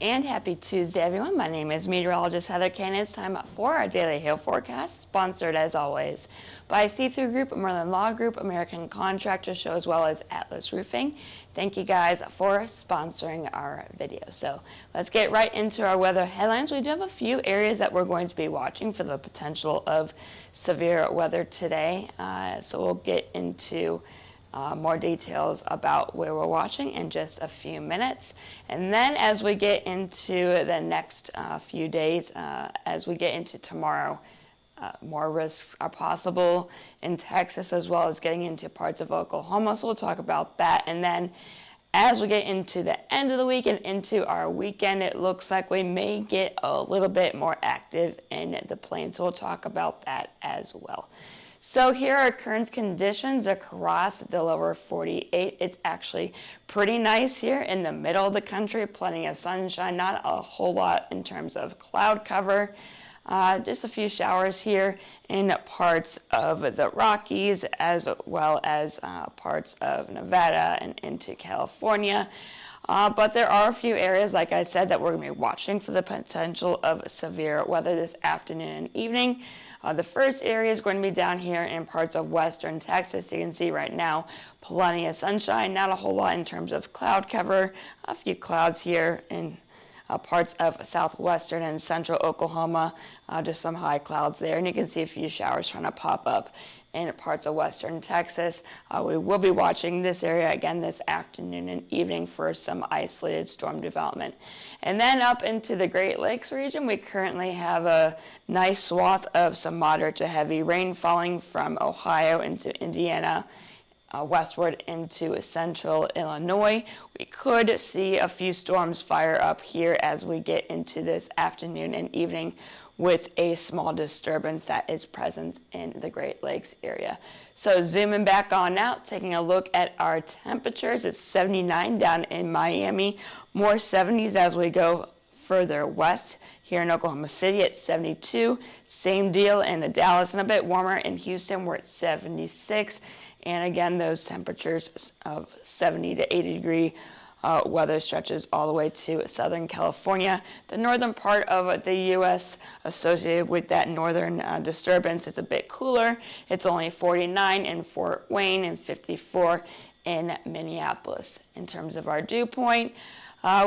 And happy Tuesday, everyone. My name is meteorologist Heather Kane. It's time for our daily hail forecast, sponsored as always by See-Through Group, Merlin Law Group, American Contractor Show, as well as Atlas Roofing. Thank you guys for sponsoring our video. So let's get right into our weather headlines. We do have a few areas that we're going to be watching for the potential of severe weather today. So we'll get into more details about where we're watching in just a few minutes. And then as we get into the next few days, as we get into tomorrow, more risks are possible in Texas as well as getting into parts of Oklahoma. So we'll talk about that. And then as we get into the end of the week and into our weekend, it looks like we may get a little bit more active in the plains. So we'll talk about that as well. So here are current conditions across the lower 48. It's actually pretty nice here in the middle of the country, plenty of sunshine, not a whole lot in terms of cloud cover. Just a few showers here in parts of the Rockies as well as parts of Nevada and into California. But there are a few areas, like I said, that we're going to be watching for the potential of severe weather this afternoon and evening. The first area is going to be down here in parts of western Texas. You can see right now plenty of sunshine, not a whole lot in terms of cloud cover. A few clouds here in parts of southwestern and central Oklahoma, just some high clouds there. And you can see a few showers trying to pop up in parts of western Texas. We will be watching this area again this afternoon and evening for some isolated storm development. And then up into the Great Lakes region, we currently have a nice swath of some moderate to heavy rain falling from Ohio into Indiana, westward into central Illinois. We could see a few storms fire up here as we get into this afternoon and evening with a small disturbance that is present in the Great Lakes area. So zooming back on out, taking a look at our temperatures. It's 79 down in Miami, more 70s as we go further west. Here in Oklahoma City at 72, same deal in Dallas, and a bit warmer in Houston, we're at 76. And again, those temperatures of 70 to 80 degree weather stretches all the way to Southern California. The northern part of the U.S. associated with that northern disturbance, it's a bit cooler. It's only 49 in Fort Wayne and 54 in Minneapolis. In terms of our dew point,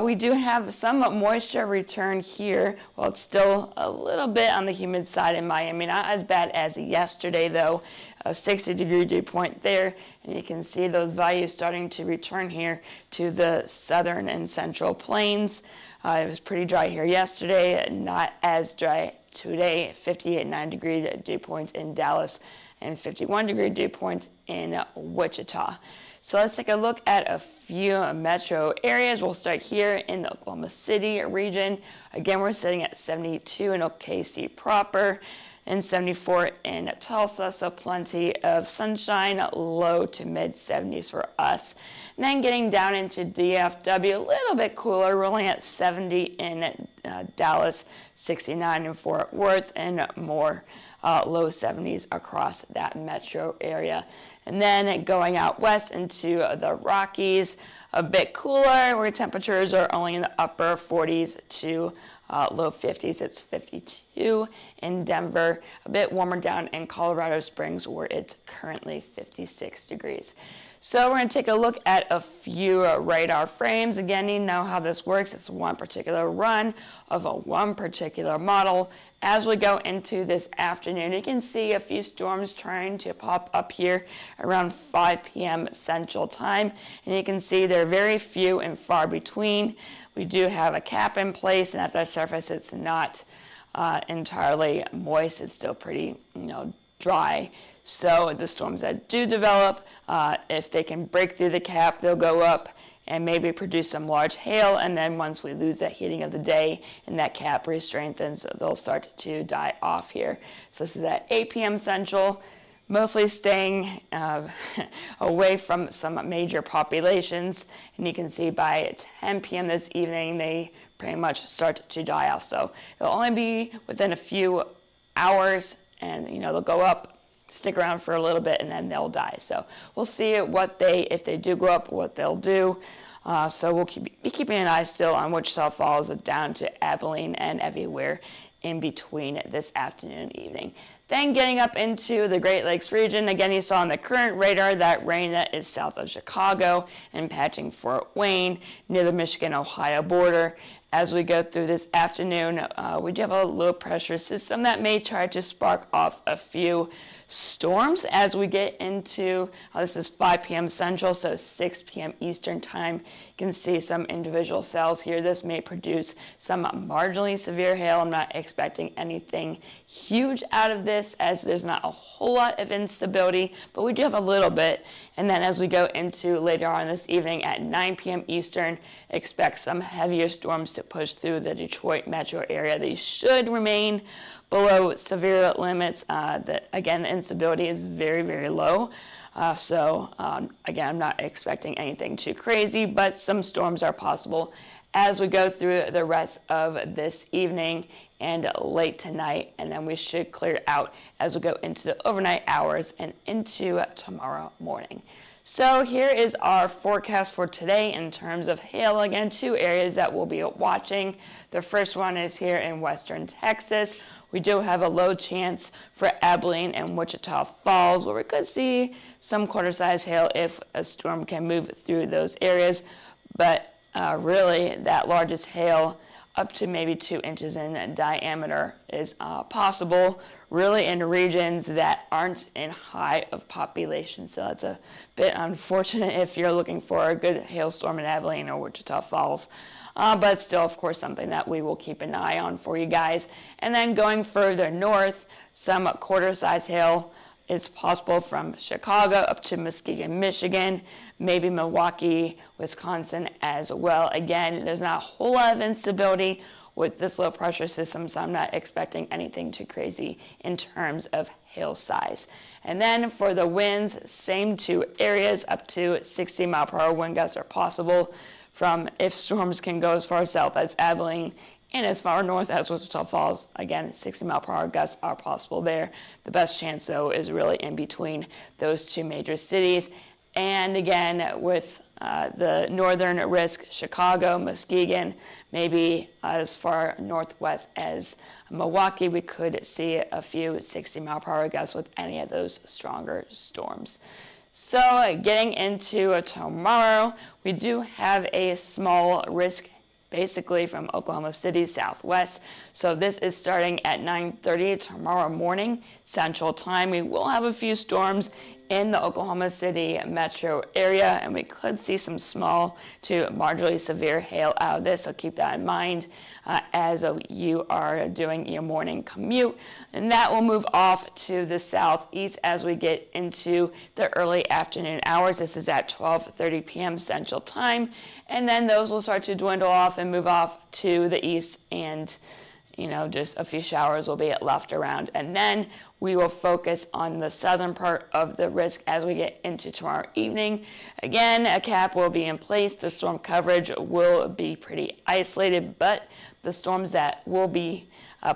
we do have some moisture return here. Well, it's still a little bit on the humid side in Miami, not as bad as yesterday though. A 60-degree dew point there, and you can see those values starting to return here to the southern and central plains. It was pretty dry here yesterday, not as dry today. 59-degree dew point in Dallas and 51-degree dew point in Wichita. So let's take a look at a few metro areas. We'll start here in the Oklahoma City region. Again, we're sitting at 72 in OKC proper and 74 in Tulsa, so plenty of sunshine, low to mid 70s for us. And then getting down into DFW, a little bit cooler, we're only at 70 in Dallas, 69 in Fort Worth, and more low 70s across that metro area. And then going out west into the Rockies, a bit cooler, where temperatures are only in the upper 40s to low 50s. It's 52 in Denver, a bit warmer down in Colorado Springs, where it's currently 56 degrees. So we're going to take a look at a few radar frames. Again, you know how this works. It's one particular run of one particular model. As we go into this afternoon, you can see a few storms trying to pop up here around 5 p.m. Central Time. And you can see they're very few and far between. We do have a cap in place, and at the surface it's not entirely moist. It's still pretty, dry. So the storms that do develop, if they can break through the cap, they'll go up and maybe produce some large hail, and then once we lose that heating of the day and that cap re-strengthens, they'll start to die off here. So this is at 8 p.m. Central, mostly staying away from some major populations, and you can see by 10 p.m. this evening, they pretty much start to die off. So it'll only be within a few hours, and they'll go up, stick around for a little bit, and then they'll die. So we'll see if they do go up, what they'll do. So we'll be keeping an eye still on Wichita Falls down to Abilene and everywhere in between this afternoon and evening. Then getting up into the Great Lakes region, again you saw on the current radar that rain that is south of Chicago and patching Fort Wayne near the Michigan-Ohio border. As we go through this afternoon, we do have a low pressure system that may try to spark off a few storms as we get into, this is 5 p.m. Central, so 6 p.m. Eastern time. You can see some individual cells here. This may produce some marginally severe hail. I'm not expecting anything huge out of this as there's not a whole lot of instability, but we do have a little bit. And then as we go into later on this evening at 9 p.m. Eastern, expect some heavier storms to push through the Detroit metro area. These should remain below severe limits. Again, the instability is very, very low. Again, I'm not expecting anything too crazy, but some storms are possible as we go through the rest of this evening and late tonight, and then we should clear out as we go into the overnight hours and into tomorrow morning. So here is our forecast for today in terms of hail. Again, 2 areas that we'll be watching. The first one is here in western Texas. We do have a low chance for Abilene and Wichita Falls, where we could see some quarter-size hail if a storm can move through those areas. But really, that largest hail, up to maybe 2 inches in diameter, is possible really in regions that aren't in high of population. So that's a bit unfortunate if you're looking for a good hailstorm in Abilene or Wichita Falls. But still, of course, something that we will keep an eye on for you guys. And then going further north, some quarter-size hail is possible from Chicago up to Muskegon, Michigan, maybe Milwaukee, Wisconsin as well. Again, there's not a whole lot of instability with this low pressure system, so I'm not expecting anything too crazy in terms of hail size. And then for the winds, same 2 areas, up to 60 mile per hour wind gusts are possible from if storms can go as far south as Abilene and as far north as Wichita Falls. Again, 60 mile per hour gusts are possible there. The best chance though is really in between those 2 major cities. And again, with the northern risk, Chicago, Muskegon, maybe as far northwest as Milwaukee, we could see a few 60 mile per hour gusts with any of those stronger storms. So getting into tomorrow, we do have a small risk basically from Oklahoma City southwest. So this is starting at 9:30 tomorrow morning Central Time. We will have a few storms in the Oklahoma City metro area, and we could see some small to marginally severe hail out of this, so keep that in mind as you are doing your morning commute. And that will move off to the southeast as we get into the early afternoon hours. This is at 12:30 p.m. Central Time, and then those will start to dwindle off and move off to the east, and just a few showers will be left around. And then we will focus on the southern part of the risk as we get into tomorrow evening. Again, a cap will be in place. The storm coverage will be pretty isolated, but the storms that will be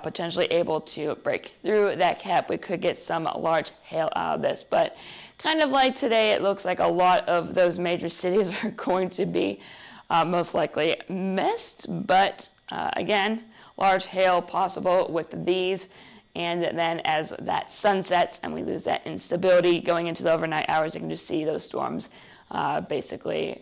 potentially able to break through that cap, we could get some large hail out of this. But kind of like today, it looks like a lot of those major cities are going to be most likely missed. But again, large hail possible with these. And then as that sun sets and we lose that instability going into the overnight hours, you can just see those storms basically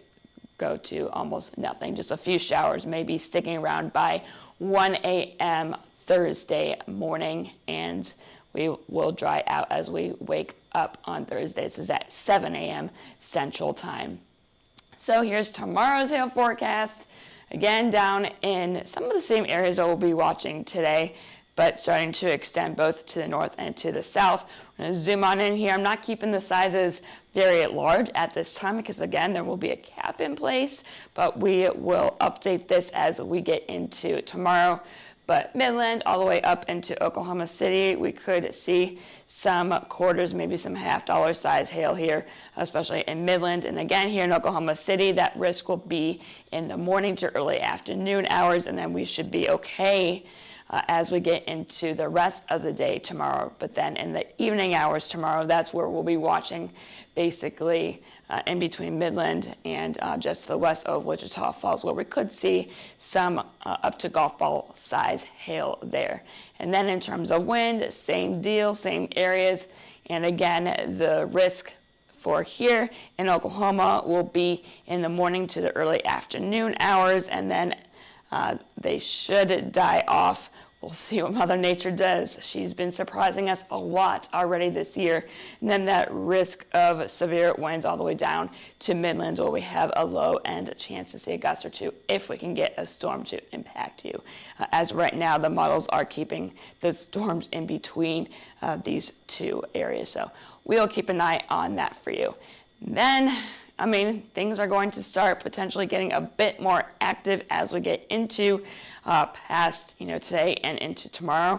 go to almost nothing. Just a few showers maybe sticking around by 1 a.m. Thursday morning, and we will dry out as we wake up on Thursday. This is at 7 a.m. Central Time. So here's tomorrow's hail forecast. Again, down in some of the same areas that we'll be watching today, but starting to extend both to the north and to the south. I'm going to zoom on in here. I'm not keeping the sizes very large at this time because, again, there will be a cap in place, but we will update this as we get into tomorrow. But Midland all the way up into Oklahoma City, we could see some quarters, maybe some $half size hail here, especially in Midland. And again, here in Oklahoma City, that risk will be in the morning to early afternoon hours, and then we should be okay as we get into the rest of the day tomorrow. But then in the evening hours tomorrow, that's where we'll be watching basically in between Midland and just the west of Wichita Falls, where we could see some up to golf ball size hail there. And then in terms of wind, same deal, same areas. And again, the risk for here in Oklahoma will be in the morning to the early afternoon hours, and then they should die off. We'll see what Mother Nature does. She's been surprising us a lot already this year. And then that risk of severe winds all the way down to Midlands, where we have a low and a chance to see a gust or two if we can get a storm to impact you. As right now, the models are keeping the storms in between these two areas. So we'll keep an eye on that for you. Then, things are going to start potentially getting a bit more active as we get into past, today and into tomorrow.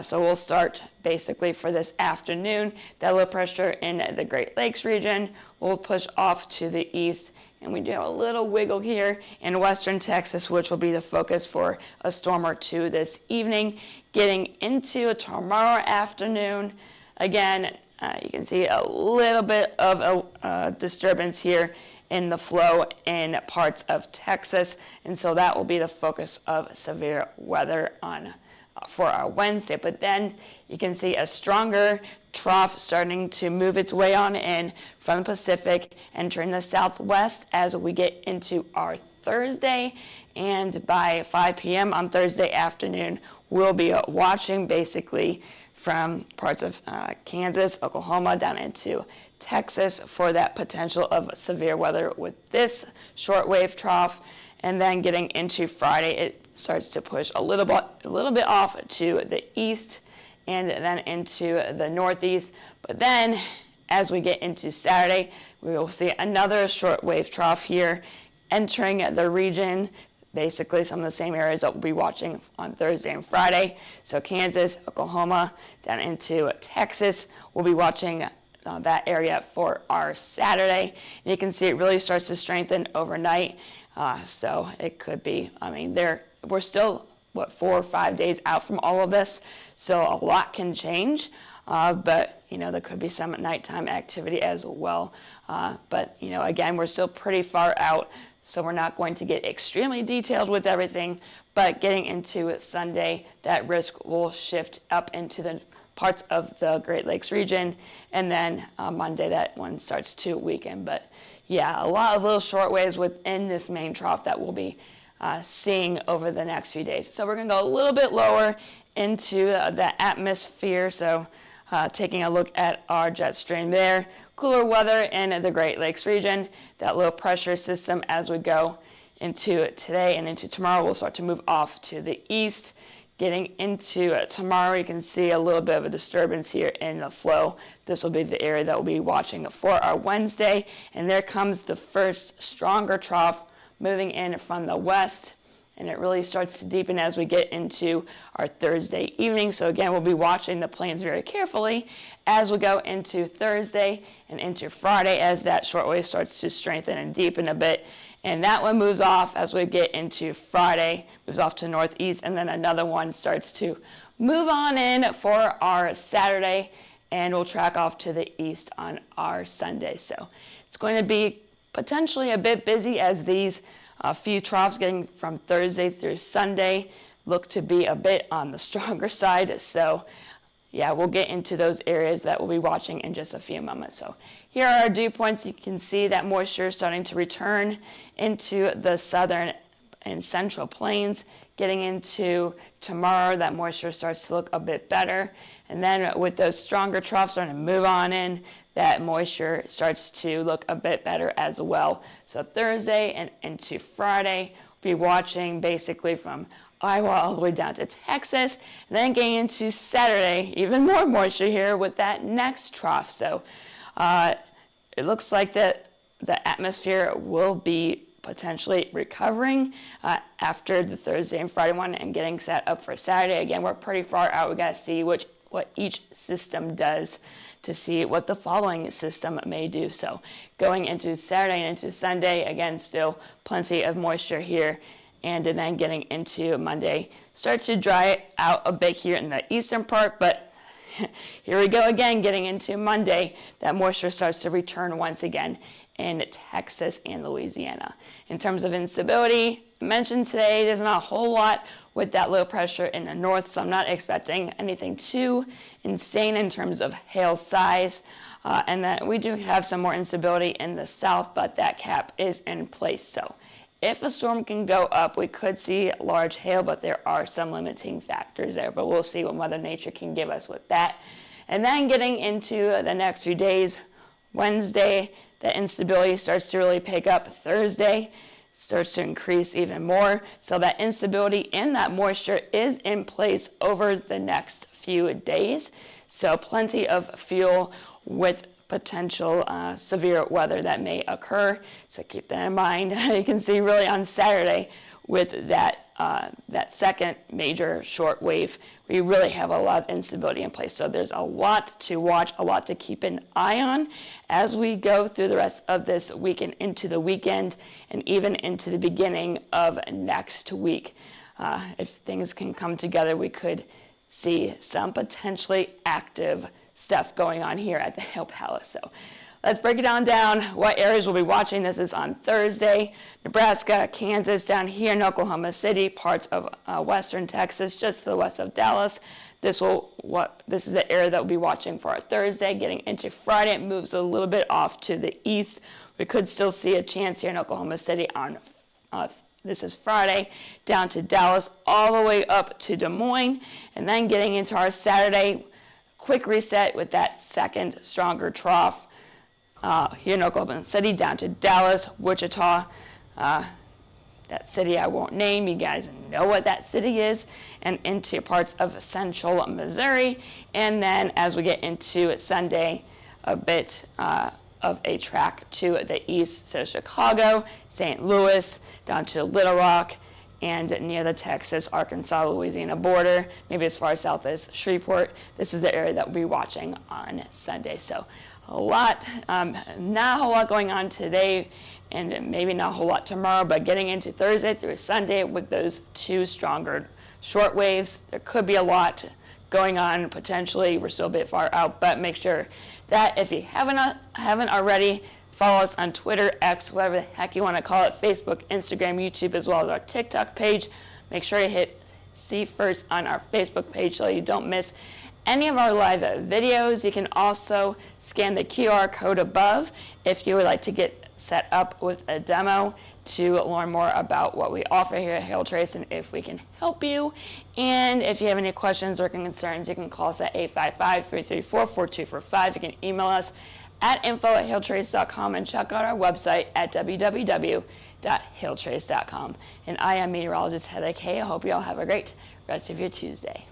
So we'll start basically for this afternoon. That low pressure in the Great Lakes region will push off to the east, and we do have a little wiggle here in western Texas, which will be the focus for a storm or two this evening. Getting into tomorrow afternoon, again, you can see a little bit of a disturbance here in the flow in parts of Texas, and so that will be the focus of severe weather for our Wednesday. But then you can see a stronger trough starting to move its way on in from the Pacific, entering the southwest as we get into our Thursday. And by 5 p.m. on Thursday afternoon, we'll be watching basically from parts of Kansas, Oklahoma, down into Texas for that potential of severe weather with this shortwave trough. And then getting into Friday, it starts to push a little bit off to the east and then into the northeast. But then as we get into Saturday, we will see another shortwave trough here entering the region. Basically some of the same areas that we'll be watching on Thursday and Friday. So Kansas, Oklahoma, down into Texas, we'll be watching that area for our Saturday. And you can see it really starts to strengthen overnight. So it could be, we're still, 4 or 5 days out from all of this. So a lot can change, but, there could be some nighttime activity as well. But, again, we're still pretty far out. So we're not going to get extremely detailed with everything, but getting into Sunday, that risk will shift up into the parts of the Great Lakes region, and then Monday that one starts to weaken. But yeah, a lot of little short waves within this main trough that we'll be seeing over the next few days. So we're going to go a little bit lower into the atmosphere. So taking a look at our jet stream there. Cooler weather in the Great Lakes region. That low pressure system as we go into today and into tomorrow will start to move off to the east. Getting into tomorrow, you can see a little bit of a disturbance here in the flow. This will be the area that we'll be watching for our Wednesday. And there comes the first stronger trough moving in from the west. And it really starts to deepen as we get into our Thursday evening. So again, we'll be watching the plains very carefully as we go into Thursday and into Friday as that shortwave starts to strengthen and deepen a bit. And that one moves off as we get into Friday, moves off to northeast, and then another one starts to move on in for our Saturday, and we'll track off to the east on our Sunday. So it's going to be potentially a bit busy as these few troughs getting from Thursday through Sunday look to be a bit on the stronger side. So yeah, we'll get into those areas that we'll be watching in just a few moments. So here are our dew points. You can see that moisture is starting to return into the southern and central plains. Getting into tomorrow, that moisture starts to look a bit better. And then with those stronger troughs starting to move on in, that moisture starts to look a bit better as well. So Thursday and into Friday, we'll be watching basically from Iowa all the way down to Texas. And then getting into Saturday, even more moisture here with that next trough. So it looks like that the atmosphere will be potentially recovering after the Thursday and Friday one and getting set up for Saturday. Again, we're pretty far out. We got to see what each system does to see what the following system may do. So going into Saturday and into Sunday, again, still plenty of moisture here and then getting into Monday, start to dry out a bit here in the eastern part, but here we go again, getting into Monday, that moisture starts to return once again in Texas and Louisiana. In terms of instability, I mentioned today there's not a whole lot with that low pressure in the north, so I'm not expecting anything too insane in terms of hail size. And that we do have some more instability in the south, but that cap is in place. So if a storm can go up, we could see large hail, but there are some limiting factors there. But we'll see what Mother Nature can give us with that. And then getting into the next few days, Wednesday, the instability starts to really pick up. Thursday starts to increase even more. So that instability and that moisture is in place over the next few days. So plenty of fuel with potential severe weather that may occur. So keep that in mind. You can see really on Saturday with that second major short wave, we really have a lot of instability in place. So there's a lot to watch, a lot to keep an eye on as we go through the rest of this week and into the weekend and even into the beginning of next week. If things can come together, we could see some potentially active stuff going on here at the Hill Palace. So let's break it down what areas we'll be watching. This is on Thursday. Nebraska, Kansas, down here in Oklahoma City, parts of western Texas, just to the west of Dallas. This is the area that we'll be watching for our Thursday. Getting into Friday, it moves a little bit off to the east. We could still see a chance here in Oklahoma City on this is Friday, down to Dallas, all the way up to Des Moines, and then getting into our Saturday, quick reset with that second stronger trough here in Oklahoma City, down to Dallas, Wichita, that city I won't name. You guys know what that city is, and into parts of central Missouri. And then as we get into Sunday, a bit of a track to the east, so Chicago, St. Louis, down to Little Rock, and near the Texas, Arkansas, Louisiana border, maybe as far south as Shreveport. This is the area that we'll be watching on Sunday. So a lot, not a whole lot going on today, and maybe not a whole lot tomorrow, but getting into Thursday through Sunday with those two stronger short waves, there could be a lot going on potentially. We're still a bit far out, but make sure that if you haven't already, follow us on Twitter, X, whatever the heck you want to call it, Facebook, Instagram, YouTube, as well as our TikTok page. Make sure you hit see first on our Facebook page so you don't miss any of our live videos. You can also scan the QR code above if you would like to get set up with a demo to learn more about what we offer here at Hail Trace and if we can help you. And if you have any questions or concerns, you can call us at 855-334-4245. You can email us at info@hailtrace.com and check out our website at www.hailtrace.com. And I am meteorologist Heather Kay. I hope you all have a great rest of your Tuesday.